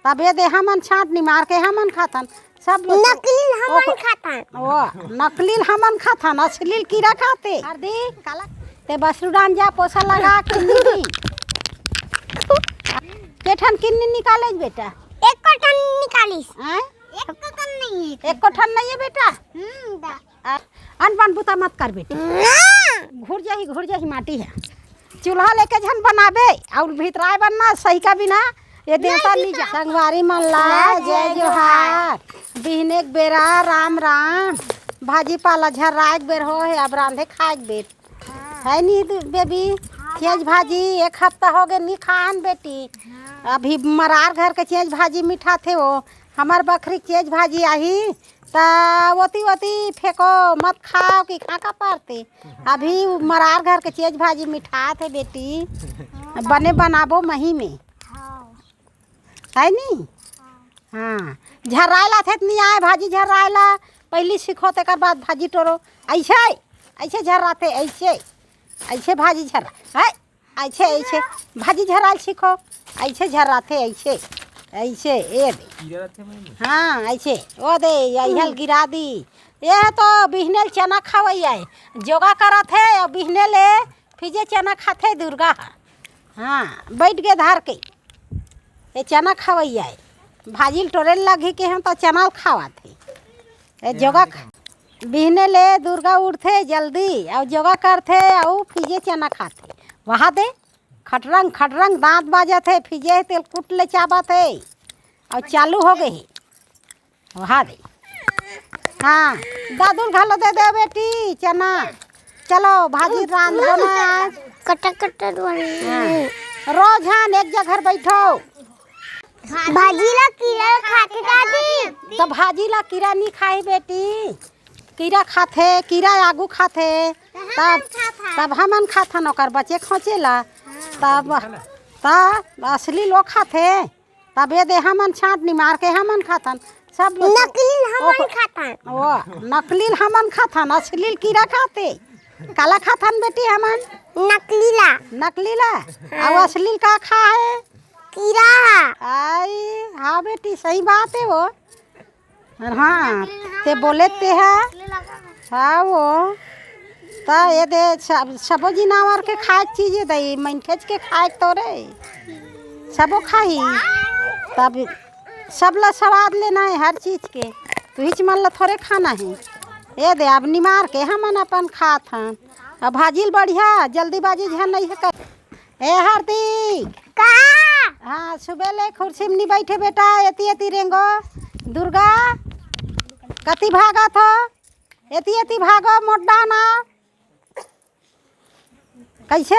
तबे दे हमन छांटनी मार के हमन खाथन सब नकली हमन खाथन वो नकली हमन खाथन असली कीड़ा खाते हरदी काला ते बसरू डान जा पोसा लगा के नी केठन किन्नी निकाले बेटा एक कटन निकालिस हैं एक कटन नहीं है एक कोठन नहीं है बेटा अनबन बुता मत कर बेटा घुर जाही माटी है चूल्हा लेके झन बनाबे और भीतराय बनना सही का बिना ये देवता ली जा संगवारी मन ला जय जोहार बिहने के बेरा राम राम भाजी पाला झर्राए के बेर हो है अब रांधे खाए के बेर है नी बेबी चेज भाजी एक हफ्ता हो गए नी खान बेटी अभी मरार घर के चेज भाजी मीठा थे वो हमार बकरी चेज भाजी आई ता वती फेंको मत खाओ कि खा का पारते अभी मरार घर के चेज भाजी मिठा थे बेटी बने बनाबो मही में है नी हाँ झर्रायला थे नहीं आए भाजी झर्रायला पहली सीखो तेकर बाद भाजी टोरो ऐसे झर्राते ऐसे भाजी झर्रा है ऐसे भाजी झर्राल सीखो ऐसे झर्राते ऐसे ए हाँ ऐसे ओ दे यहल गिरा दी ये तो बिहनेल चना खावई है जोगा करत है और बिहनेले फिजे चना खाते दुर्गा हाँ बैठ गए धार के ये चना खावई है भाजी टोरेल लगी के हम तो चना खावा थे जोगा बिहनेले दुर्गा उठते जल्दी और जोगा करते और फिजे चना खाते वहाँ दे खटरंग दांत बाजा थे फिजे तेल कुट ले चाबा थे और चालू हो गई वहाँ दे हाँ दादुल घालो दे दे बेटी चना चलो भाजी रांध दो ना कटा रोज हाँ एक जगह बैठो भाजी ला कीड़ा खाते दादी तो भाजी ला कीड़ा नहीं खाई बेटी कीड़ा खाते कीड़ा आगू खाते तब हमन खाथन ओकर बच्चे खोचेला तब असली लोग खाते तबे दे हमन छांटनी मार के हमन खाथन सब नकली हमन खाथन वो नकली हमन खाथन असली कीड़ा खाते काला खाथन बेटी हमन नकली ला और असली का खा है कीड़ा आई हाँ बेटी सही बात है वो हाँ ते बोले ते है हाँ वो ता ये दे सबो जिनावर के खाए चीज दई मनखेज के खाए तो रे सबो खाही तब सब ला स्वाद लेना है हर चीज के तो हिच मन ला थोड़े खाना है ये दे अब निमार के हमन अपन खात हन अब भाजील बढ़िया जल्दीबाजी झन नहीं है कर ए हरदी का हाँ सुबह ले कुर्सी में नहीं बैठे बेटा एती रेंगो दुर्गा कति भागा थो एती भागो मोटा ना कैसे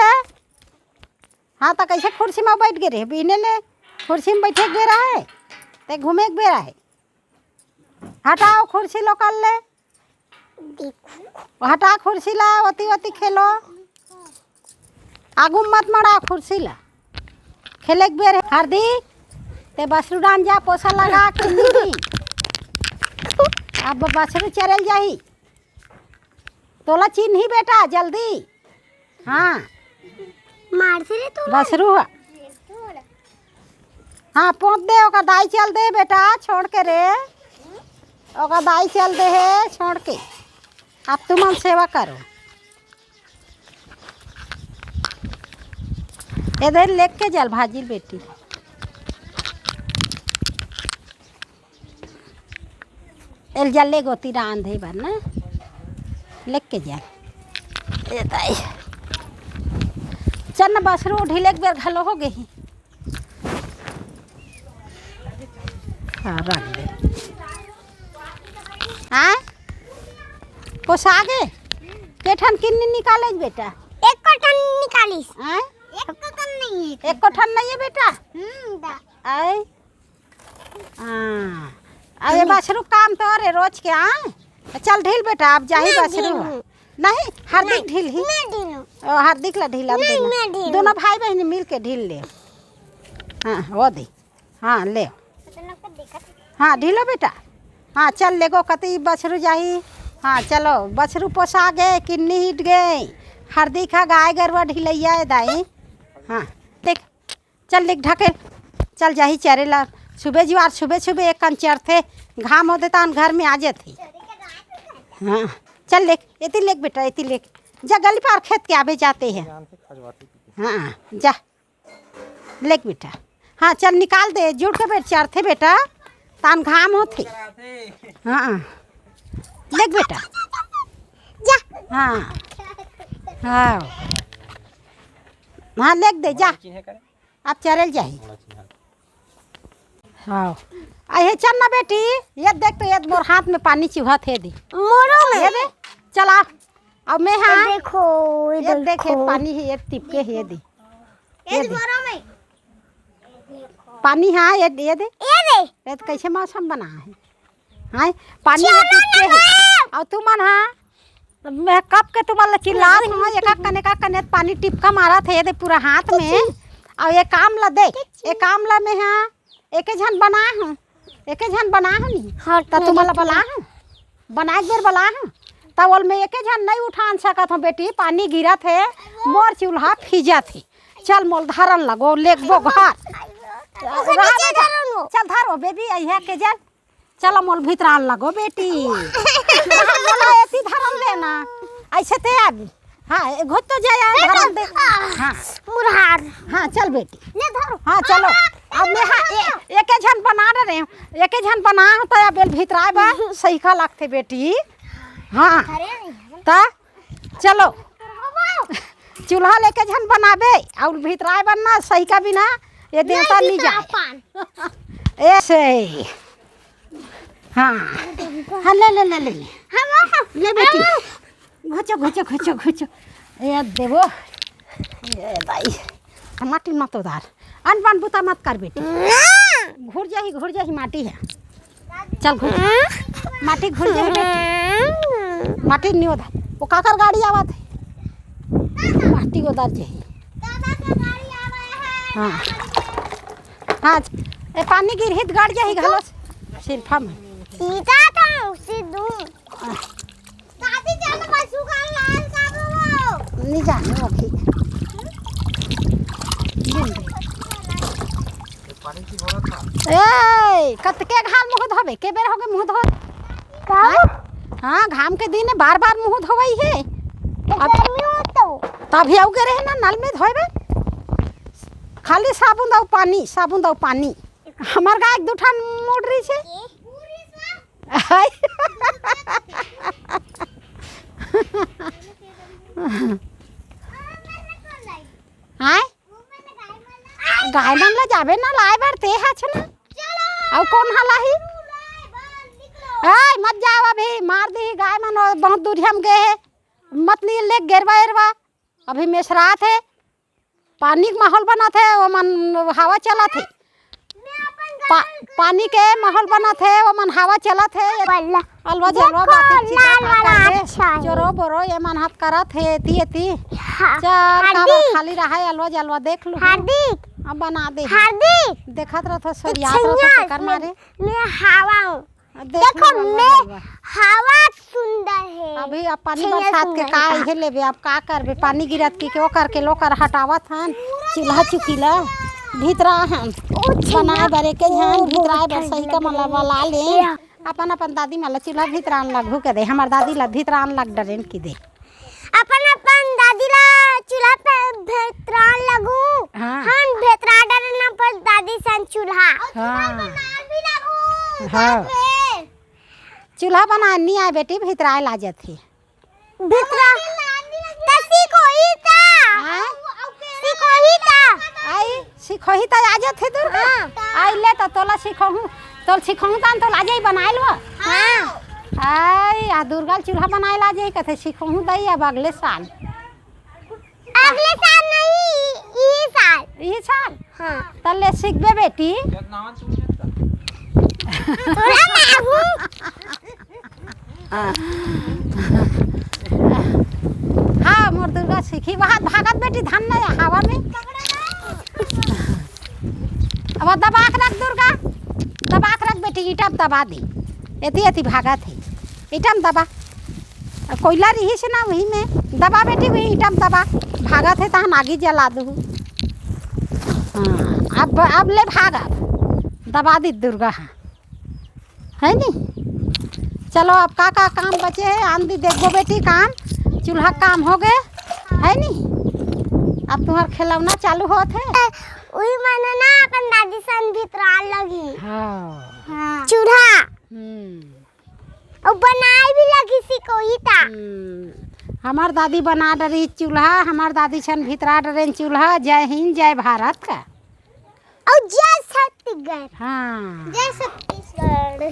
हाँ तो कैसे कुर्सी में बैठ गए रे बिहने ले कुर्सी में बैठे बेरा है ते घूमे के बेरा है हटाओ कुर्सी लोकल ले हटा कुर्सी ला वती खेलो आगू मत मड़ा कुर्सी ला खेले के बेर हरदी ते बसरू डान जा पोसा लगा के नी अब बसरू चरल जाही तोला चिन्ही बेटा जल्दी हाँ मार से तो बसरू हाँ पहुँच दे ओका दाई चल दे बेटा छोड़ के रे ओका दाई चल दे है छोड़ के अब तुम सेवा करो इधर लेके चल भाजी बेटी एल जल्ले गोती रांधे भर ना लेके चल ये दाई चल न बसरू ढीले के बेर घलो हो गई हाँ रख दे हाँ पोसा गए केठन किन्नी निकाले बेटा एक कटन निकालिस हाँ एक कटन नहीं है एक कोठन नहीं है बेटा आए हाँ अरे बसरू काम तो अरे रोज के हाँ चल ढील बेटा आप जाही बसरू नहीं हार्दिक ढील ही हार्दिक ला ढीला दोनों भाई बहन मिल के ढील ले हाँ वो दे हाँ ले हाँ ढीलो बेटा हाँ चल ले गो कती बछरू जाही हाँ चलो बछरू पोसा गए किन्नी हिट गए हरदी खा गाय गरवा ढिलैया दाई हाँ देख चल देख ढके चल जाही चरेला सुबह जुआर सुबह सुबह एक कन चढ़ते घाम होते तो घर में आ जाते। हाँ चल लेक एती लेक बेटा एती लेक जा गली पार खेत के आवे जाते हैं। हाँ जा लेक बेटा। हाँ चल निकाल दे जुड़ के बैठ चढ़ते बेटा तान घाम होते। हाँ लेक बेटा जा। हाँ हाँ हाँ लेक दे जा आप चरल जाही। हाँ अहे चल ना बेटी ये देख तो ये मोर हाथ में पानी चूहा थे दी मोरो में ये दे चला अब मैं हाँ देखो ये देखे पानी है ये टिपके है ये दी ये मोरो में पानी हाँ ये दे ये दे ये तो कैसे मौसम बना है। हाँ पानी है टिपके है और तुम मन हाँ मैं कब के तुम्हारा चिल्लात हूँ एक कने पानी टिपका मारा थे ये दे पूरा हाथ में और ये काम ला दे ये काम ला में हाँ एक झन बना हूँ एक झन बना हूँ नहीं तो तुम्हारा बला हूँ बनाए देर बला हूँ तब बोल मैं एक झन नहीं उठान सकत हूँ बेटी पानी गिरा थे मोर चूल्हा फीजा थे चल मोल धारन लगो लेकबो घर चल धारो बेबी अहिया के जल चलो मोल भीतरान लगो बेटी ऐसी धरम देना ऐसे ते आबी। हाँ घुस तो जाए धरम दे। हाँ मुरहार हाँ चल बेटी ले धरो। हाँ चलो अब मैं हाँ एक झन बना रहे हूँ एक झन बना हूँ तो या बेल भीतराए बा सही का लगते बेटी। हाँ ता चलो चूल्हा लेके झन बनाबे और भीतराए बनना सही का बिना ये देवता नहीं जाए ऐसे। हाँ हाँ ले ले ले ले ले बेटी घुचो घुचो घुचो घुचो ये देवो ये दाई माटी मत उधार अनबन बुता मत कर बेटी घुर जाही माटी है चल घुर माटी घुर जाही बेटी माटी नहीं उधार वो काकर गाड़ी आवत है माटी उधार जाही। हाँ हाँ ए पानी गिर हित गाड़ जाही घलस सिरफा में सीधा था सिद्धू दादी चल पशु का लाल काबू नहीं जाने अभी ए कतके घाम मुँह धोबे के बेर होगे मुँह धो। हाँ घाम के दिन बार बार मुँह धोवई है गर्मी हो तो तभी आउ के रहे ना नल में धोबे खाली साबुन दाऊ पानी हमार गाय एक दूठा मोड़ रही है। हाँ गाय मन ला जाबे ना लाए बार ते है छना और कौन हला ही मत जाओ अभी मार दी गाय मन बहुत दूर हम गए है मत लिए ले गिरवा एरवा अभी मेसरात है पानी का माहौल बना थे वो मन हवा चला थे पानी के माहौल बना थे वो मन हवा चला थे अलवा जलवा बातें जोरो बोरो ये मन हाथ करा थे ती चार काबर खाली रहा है अलवा जलवा देख लो हार्दिक अब बना दे हार्दिक देखत रहो सरियात रहो कर मारे मैं हवा हूँ देखो मैं हवा सुंदर है अभी अब पानी बरसात के का है लेबे अब का करबे पानी गिरत की के ओ करके लोकर हटावत हन चूल्हा चुकीला भीतरा हन बनाए बरे के हन भीतरा बर सही का मला वाला ले अपन अपन दादी मला चूल्हा भीतरा लगू के दे हमर दादी ला भीतरा लग डरेन की दे अपन दादी ला चूल्हा पे भीतरा लगू हन भीतरा डरना पर दादी सन चूल्हा हाँ चूल्हा बना नहीं आए बेटी भीतरा ला जाती भीतरा तसी कोई था आई सिखोही त आ जात है दुर्गा आई ले त तोला सिखोहू तोल सिखोहू त तोल आ जाई बनाए लो हां आई आ दुर्गा चूल्हा बनाए ला जाई कथे सिखोहू दई अब अगले साल नहीं ई साल हां तले सीखबे बेटी हाँ मोर दुर्गा सीखी वहाँ भागत बेटी धान नहीं हवा में अब दबाक रख दुर्गा दबाक रख बेटी ईटम दबा दी एती एती भागा थे ईटम दबा कोयला रही से ना वही में दबा बेटी वही ईटम दबा भागा थे तहन आगे जला दू हाँ अब ले भागा दबा दी दुर्गा है नी। चलो अब का काम बचे है आंधी देखो बेटी काम चूल्हा काम हो गए है नी। अब तुम्हार खिलौना चालू होत है उही माने ना अपन दादी सन भीतर लगी। हाँ चूल्हा और बनाए भी लगी सी कोई था। हमार दादी बना डरी चूल्हा हमार दादी छन भीतरा डरे चूल्हा। जय हिंद जय भारत का और जय छत्तीसगढ़। हाँ जय छत्तीसगढ़।